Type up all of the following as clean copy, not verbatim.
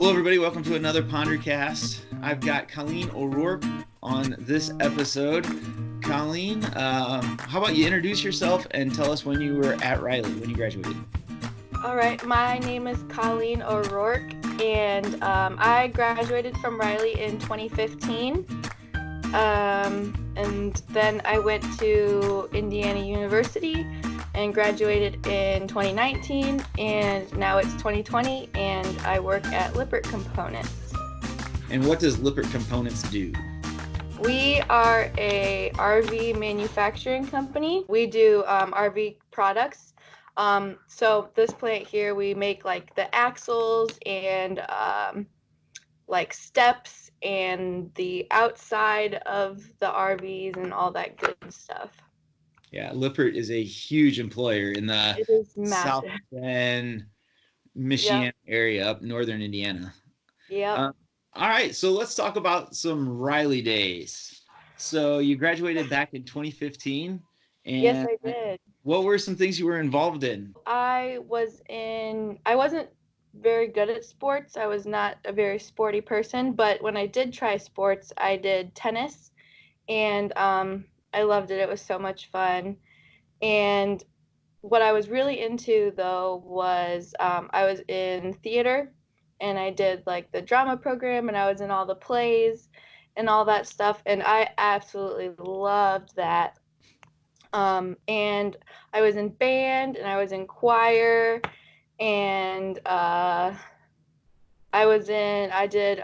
Hello, everybody. Welcome to another PonderCast. I've got Colleen O'Rourke on this episode. Colleen, how about you introduce yourself and tell us when you were at Riley, when you graduated? All right, my name is Colleen O'Rourke, and I graduated from Riley in 2015. And then I went to Indiana University and graduated in 2019, and now it's 2020, and I work at Lippert Component. And what does Lippert Components do? We are a RV manufacturing company. We do RV products. So this plant here, we make like the axles and like steps and the outside of the RVs and all that good stuff. Yeah, Lippert is a huge employer in the South Bend, Michigan area up northern Indiana. Yeah. All right, so let's talk about some Riley days. So you graduated back in 2015. And yes, I did. What were some things you were involved in? I wasn't very good at sports. I was not a very sporty person, but when I did try sports, I did tennis, and I loved it. It was so much fun. And what I was really into, though, was I was in theater, and I did like the drama program, and I was in all the plays and all that stuff, and I absolutely loved that. And I was in band, and I was in choir, and I did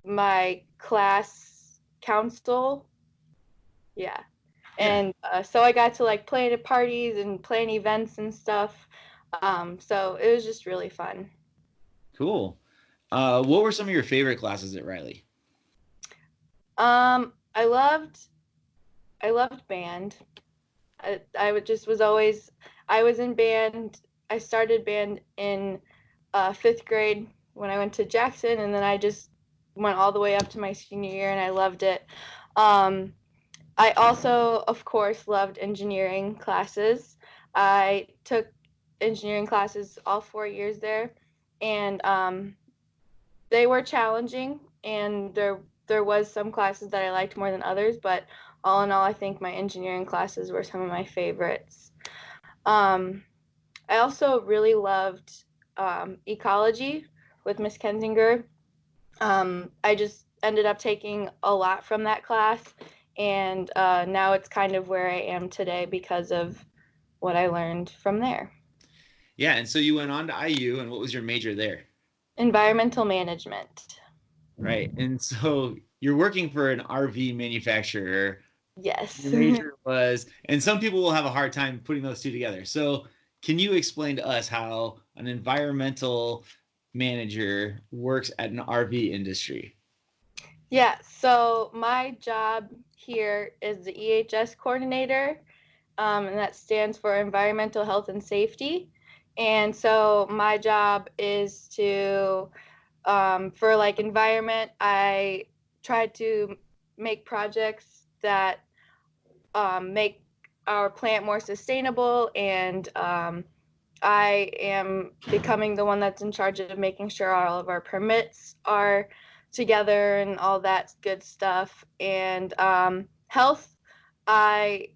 my class council. Yeah. And so I got to like play at parties and plan events and stuff. So it was just really fun. Cool. What were some of your favorite classes at Riley? I loved band. I was in band. I started band in 5th grade when I went to Jackson, and then I just went all the way up to my senior year, and I loved it. I also, of course, loved engineering classes. I took engineering classes all 4 years there, and they were challenging, and there was some classes that I liked more than others, but all in all, I think my engineering classes were some of my favorites. I also really loved ecology with Miss Kensinger. I just ended up taking a lot from that class, and now it's kind of where I am today because of what I learned from there. Yeah, and so you went on to IU, and what was your major there? Environmental management. Right, and so you're working for an RV manufacturer. Yes. Your major was, and some people will have a hard time putting those two together. So can you explain to us how an environmental manager works at an RV industry? Yeah, so my job here is the EHS coordinator, and that stands for Environmental Health and Safety. And so my job is to, for like environment, I try to make projects that make our plant more sustainable, and I am becoming the one that's in charge of making sure all of our permits are together and all that good stuff. And health, I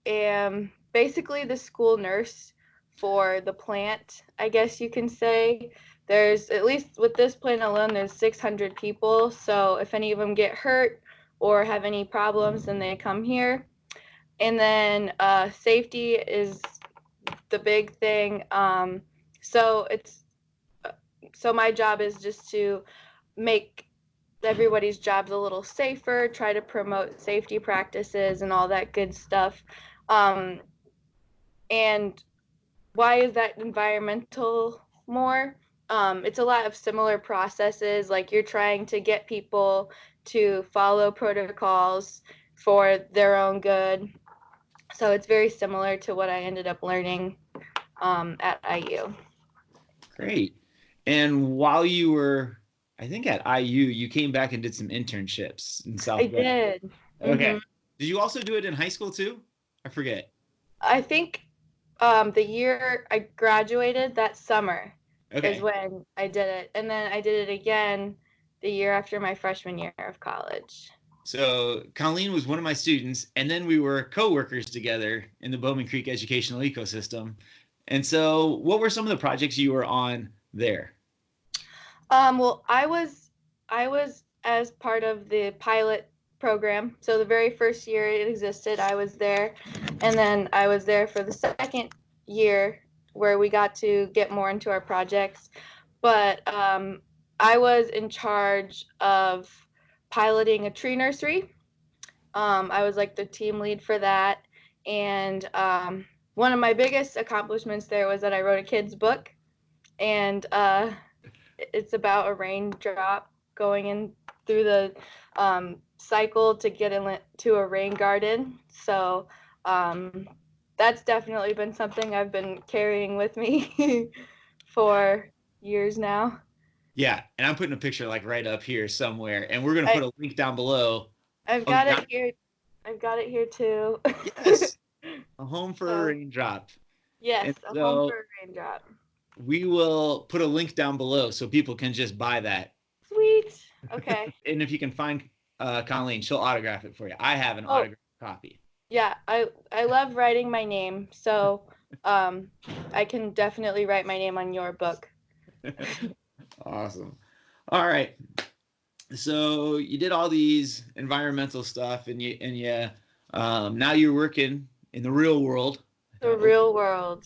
am basically the school nurse for the plant, I guess you can say. There's, at least with this plant alone, there's 600 people, so if any of them get hurt or have any problems, then they come here. And then safety is the big thing. So my job is just to make everybody's jobs a little safer, try to promote safety practices and all that good stuff. And why is that environmental more? It's a lot of similar processes, like you're trying to get people to follow protocols for their own good. So it's very similar to what I ended up learning at IU. Great. And while you were, I think at IU, you came back and did some internships in South Bend. I did. Okay. Mm-hmm. Did you also do it in high school too? I forget. I think the year I graduated that summer, is Okay. when I did it. And then I did it again the year after my freshman year of college. So Colleen was one of my students, and then we were co-workers together in the Bowman Creek educational ecosystem. And so, what were some of the projects you were on there? Well, I was as part of the pilot program. So the very first year it existed, I was there, and then I was there for the second year where we got to get more into our projects. But I was in charge of piloting a tree nursery. I was like the team lead for that, and one of my biggest accomplishments there was that I wrote a kid's book, and it's about a raindrop going in through the cycle to get into a rain garden. So that's definitely been something I've been carrying with me for years now. Yeah, and I'm putting a picture like right up here somewhere, and we're gonna I, put a link down below. I've Oh, you got got it it? here. I've got it here too. Yes, a home for a So raindrop. yes, And a home for so a raindrop. we will put a link down below so people can just buy that. Sweet. Okay. And if you can find Colleen, she'll autograph it for you. I have an Oh, autographed copy. yeah, I love writing my name, so um, I can definitely write my name on your book. Awesome. All right. So you did all these environmental stuff, and now you're working in the real world. The real world.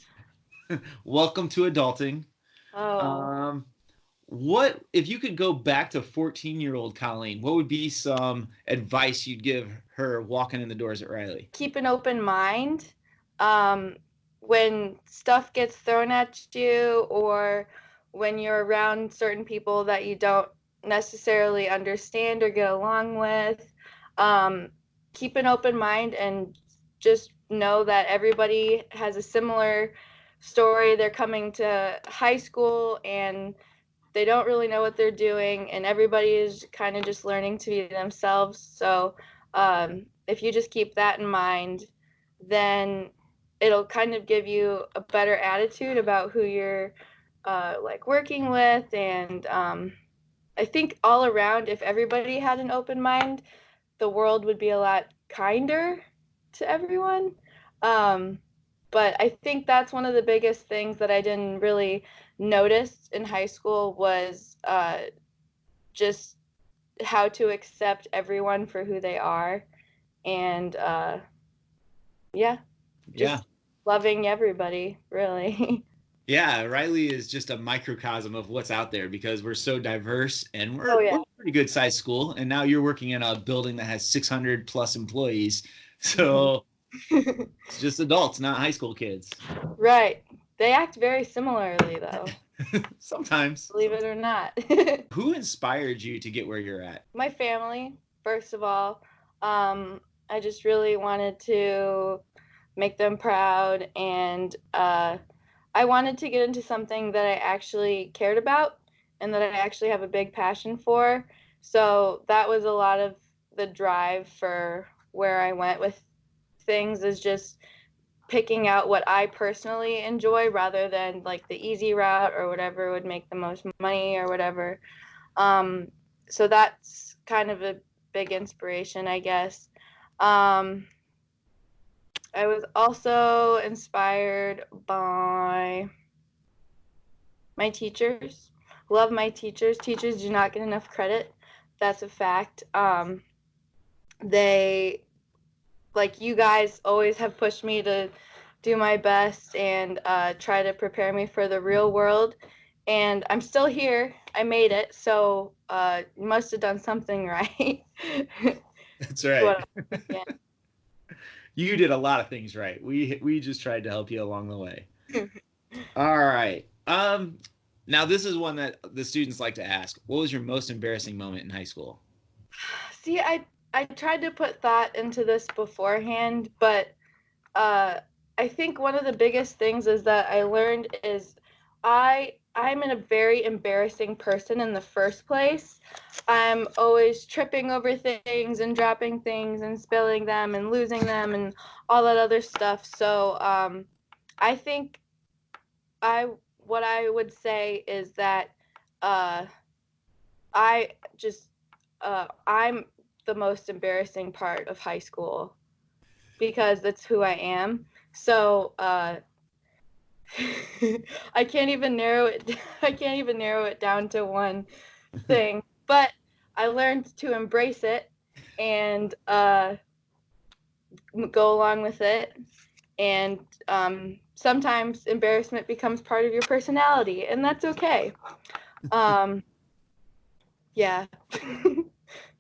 Welcome to adulting. Oh, Um, what if you could go back to 14-year-old Colleen? What would be some advice you'd give her walking in the doors at Riley? keep an open mind. Um, when stuff gets thrown at you, or when you're around certain people that you don't necessarily understand or get along with, um, keep an open mind and just know that everybody has a similar story. They're coming to high school and they don't really know what they're doing, and everybody is kind of just learning to be themselves. So if you just keep that in mind, then it'll kind of give you a better attitude about who you're like working with. And I think all around, if everybody had an open mind, the world would be a lot kinder to everyone. Um, but I think that's one of the biggest things that I didn't really notice in high school was just how to accept everyone for who they are. And yeah, Yeah. just loving everybody, really. Yeah, Riley is just a microcosm of what's out there because we're so diverse and Oh, we're yeah. a pretty good sized school. And now you're working in a building that has 600 plus employees. So it's just adults, not high school kids. Right. They act very similarly, though, Sometimes. believe it or not. Who inspired you to get where you're at? My family, first of all. I just really wanted to make them proud, and I wanted to get into something that I actually cared about and that I actually have a big passion for. So that was a lot of the drive for where I went with things, is just picking out what I personally enjoy rather than like the easy route or whatever would make the most money or whatever. Um, so that's kind of a big inspiration, I guess. Um, I was also inspired by my teachers. Love my teachers. Teachers do not get enough credit. That's a fact. They, like you guys, always have pushed me to do my best and try to prepare me for the real world. And I'm still here. I made it. So you must have done something right. That's right. What, yeah. You did a lot of things right. We just tried to help you along the way. All right. Now this is one that the students like to ask. What was your most embarrassing moment in high school? See, I tried to put thought into this beforehand, but I think one of the biggest things is that I learned is I'm a very embarrassing person in the first place. I'm always tripping over things and dropping things and spilling them and losing them and all that other stuff. So I think I what I would say is that I'm the most embarrassing part of high school because that's who I am. So I can't even narrow it down to one thing. But I learned to embrace it and go along with it. And sometimes embarrassment becomes part of your personality, and that's okay. Yeah.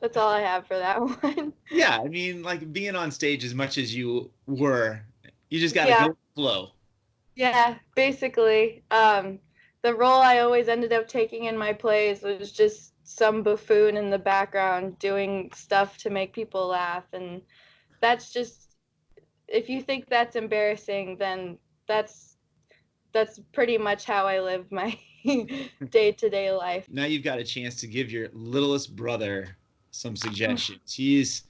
That's all I have for that one. Yeah, I mean, like being on stage as much as you were, you just got to Yeah. go with the flow. Yeah, basically. The role I always ended up taking in my plays was just some buffoon in the background doing stuff to make people laugh. And that's just, if you think that's embarrassing, then that's pretty much how I live my day-to-day life. Now you've got a chance to give your littlest brother some suggestions. He's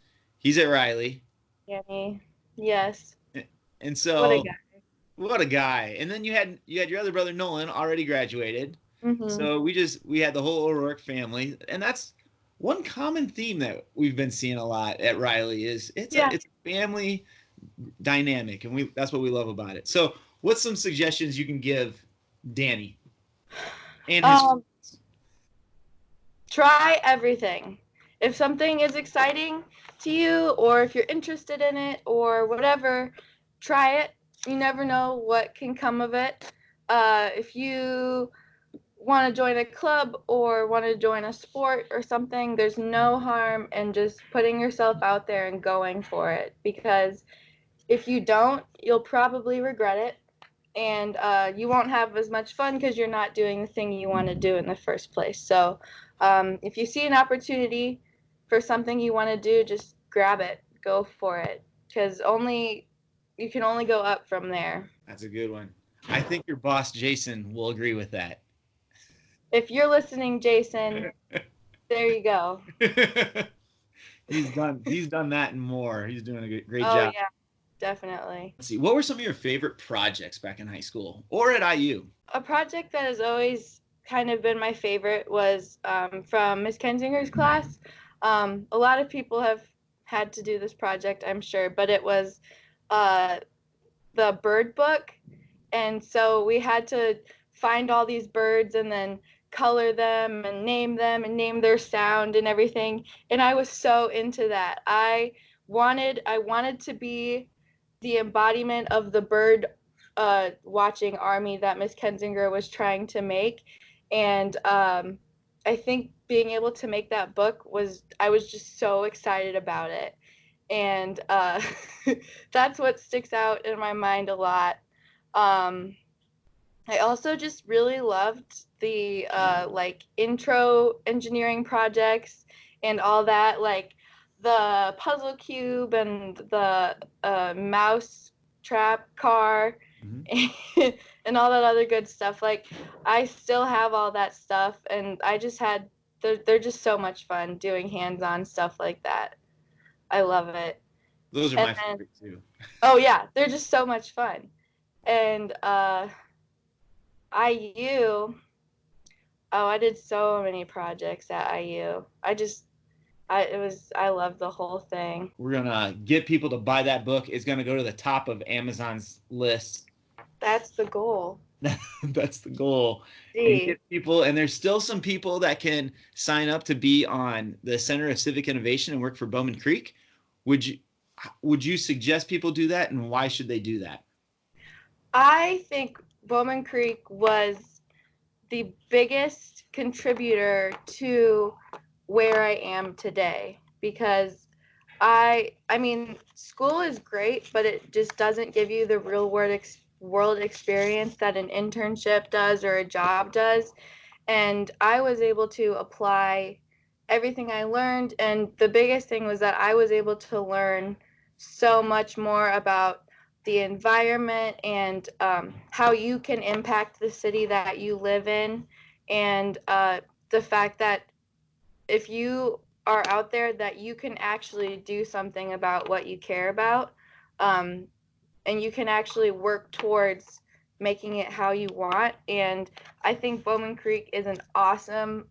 at Riley. Yanni, yes. And so What a guy. What a guy. And then you had your other brother Nolan already graduated. Mm-hmm. So we had the whole O'Rourke family, and that's one common theme that we've been seeing a lot at Riley is it's a family dynamic, and that's what we love about it. So what's some suggestions you can give Danny and his friends? Try everything. If something is exciting to you, or if you're interested in it, or whatever, try it. You never know what can come of it. If you want to join a club or want to join a sport or something, there's no harm in just putting yourself out there and going for it, because if you don't, you'll probably regret it, and you won't have as much fun because you're not doing the thing you want to do in the first place. So if you see an opportunity for something you want to do, just grab it, go for it, because you can only go up from there. That's a good one. I think your boss Jason will agree with that. If you're listening, Jason, there you go. He's done that and more. He's doing a great job. Oh yeah, definitely. Let's see, what were some of your favorite projects back in high school or at IU? A project that has always kind of been my favorite was from Miss Kensinger's class. A lot of people have had to do this project, I'm sure, but it was the bird book. And so we had to find all these birds and then color them and name their sound and everything. And I was so into that. I wanted to be the embodiment of the bird watching army that Miss Kensinger was trying to make. And I think being able to make that book I was just so excited about it. And that's what sticks out in my mind a lot. I also just really loved the like intro engineering projects and all that, like the puzzle cube and the mouse trap car, mm-hmm. and all that other good stuff. Like I still have all that stuff, and they're just so much fun doing hands-on stuff like that. I love it. Those are my favorite too. Oh yeah, they're just so much fun. And IU, I did so many projects at IU. I loved the whole thing. We're gonna get people to buy that book. It's gonna go to the top of Amazon's list. That's the goal. That's the goal. And get people, and there's still some people that can sign up to be on the Center of Civic Innovation and work for Bowman Creek. Would you suggest people do that, and why should they do that? I think Bowman Creek was the biggest contributor to where I am today, because I mean, school is great, but it just doesn't give you the real world experience that an internship does or a job does. And I was able to apply everything I learned, and the biggest thing was that I was able to learn so much more about the environment and how you can impact the city that you live in, and the fact that if you are out there, that you can actually do something about what you care about, and you can actually work towards making it how you want. And I think Bowman Creek is an awesome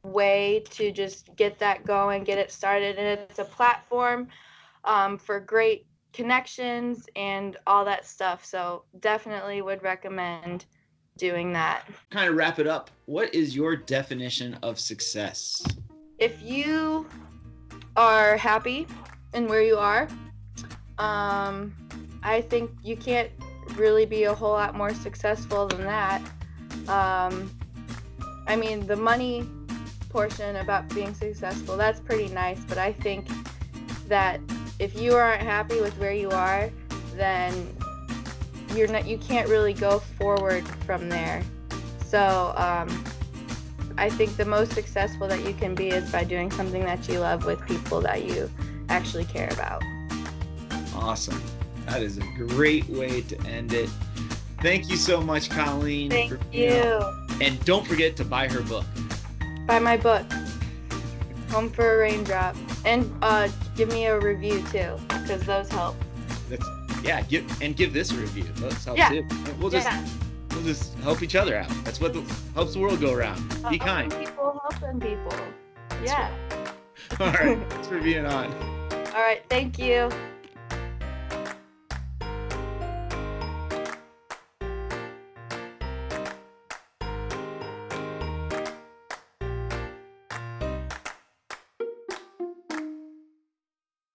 way to just get that going, get it started. And it's a platform for great connections and all that stuff. So definitely would recommend doing that. Kind of wrap it up. What is your definition of success? If you are happy in where you are, I think you can't really be a whole lot more successful than that. I mean, the money portion about being successful, that's pretty nice, but I think that if you aren't happy with where you are, then you can't really go forward from there. So I think the most successful that you can be is by doing something that you love with people that you actually care about. Awesome. That is a great way to end it. Thank you so much, Colleen. Thank you. And don't forget to buy her book. Buy my book, Home for a Raindrop. And give me a review too, because those help. Give this a review. Those help too. We'll just help each other out. That's what helps the world go around. Be kind. Helping people. Yeah. All right. Thanks for being on. All right. Thank you.